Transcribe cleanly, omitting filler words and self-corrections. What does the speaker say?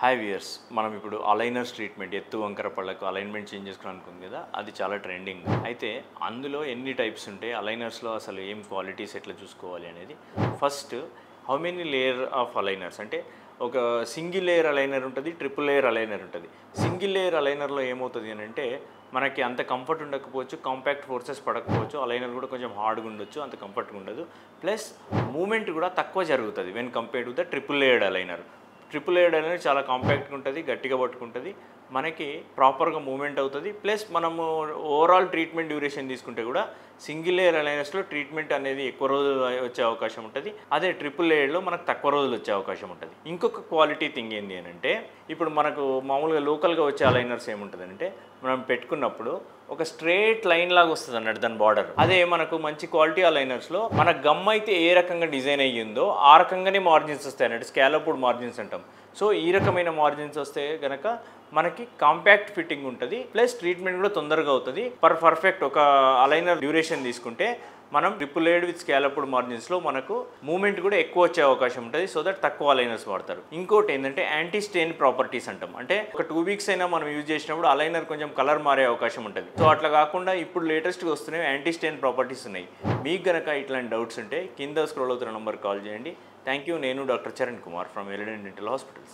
Hi viewers, మనం ఇప్పుడు aligners treatment ఎత్తు వంకర పళ్ళకు అలైన్మెంట్ చేంజ్ చేసుకోవాలి అనుకుంది కదా, అది చాలా ట్రెండింగ్. అయితే అందులో ఎన్ని టైప్స్ ఉంటాయి, అలైనర్స్లో అసలు ఏం క్వాలిటీస్ ఎట్లా చూసుకోవాలి అనేది. First, how many layer of aligners అంటే ఒక సింగిల్ లేయర్ అలైనర్ ఉంటుంది, ట్రిపుల్ లేయర్ అలైనర్ ఉంటుంది. సింగిల్ లేయర్ అలైనర్లో ఏమవుతుంది అని అంటే మనకి అంత కంఫర్ట్ ఉండకపోవచ్చు, కాంపాక్ట్ ఫోర్సెస్ పడకపోవచ్చు, అలైనర్ కూడా కొంచెం హార్డ్గా ఉండొచ్చు, అంత కంఫర్ట్గా ఉండదు. ప్లస్ మూమెంట్ కూడా తక్కువ జరుగుతుంది when compared to the triple layered aligner. Triple layered అనేది చాలా కాంపాక్ట్గా ఉంటుంది, గట్టిగా పట్టుకుంటుంది, మనకి ప్రాపర్గా మూవ్మెంట్ అవుతుంది. ప్లస్ మనము ఓవరాల్ ట్రీట్మెంట్ డ్యూరేషన్ తీసుకుంటే కూడా సింగిల్ లేయర్ అలైనర్స్లో ట్రీట్మెంట్ అనేది ఎక్కువ రోజులు వచ్చే అవకాశం ఉంటుంది. అదే ట్రిపుల్ లేయర్లో మనకు తక్కువ రోజులు వచ్చే అవకాశం ఉంటుంది. ఇంకొక క్వాలిటీ థింగ్ ఏంటి అని అంటే, ఇప్పుడు మనకు మామూలుగా లోకల్గా వచ్చే అలైనర్స్ ఏముంటుంది అంటే, మనం పెట్టుకున్నప్పుడు ఒక స్ట్రేట్ లైన్ లాగా వస్తుంది అన్నట్టు దాని బార్డర్. అదే మనకు మంచి క్వాలిటీ అలైనర్స్లో మన గమ్ అయితే ఏ రకంగా డిజైన్ అయ్యిందో ఆ రకంగానే మార్జిన్స్ వస్తాయి అన్నట్టు, స్కాలప్డ్ మార్జిన్స్ అంటాం. సో ఈ రకమైన మార్జిన్స్ వస్తే కనుక మనకి కాంపాక్ట్ ఫిట్టింగ్ ఉంటుంది, ప్లస్ ట్రీట్మెంట్ కూడా తొందరగా అవుతుంది. పర్ఫెక్ట్ ఒక అలైనర్ డ్యూరేషన్ తీసుకుంటే మనం ట్రిపుల్ లేయర్డ్ విత్ స్కాలప్డ్ మార్జిన్స్లో మనకు మూమెంట్ కూడా ఎక్కువ వచ్చే అవకాశం ఉంటుంది. సో దట్ తక్కువ అలైనర్స్ వాడతారు. ఇంకోటి ఏంటంటే యాంటీ స్టెయిన్ ప్రాపర్టీస్ అంటాం. అంటే ఒక 2 వీక్స్ అయినా మనం యూజ్ చేసినప్పుడు అలైనర్ కొంచెం కలర్ మారే అవకాశం ఉంటుంది. సో అట్లా కాకుండా ఇప్పుడు లేటెస్ట్గా వస్తున్నాయి యాంటీ స్టెయిన్ ప్రాపర్టీస్ ఉన్నాయి. మీకు కనుక ఇట్లాంటి డౌట్స్ ఉంటే కింద స్క్రోల్ అవుతున్న నెంబర్ కాల్ చేయండి. Thank you. నేను doctor Charan Kumar from Elident dental hospitals.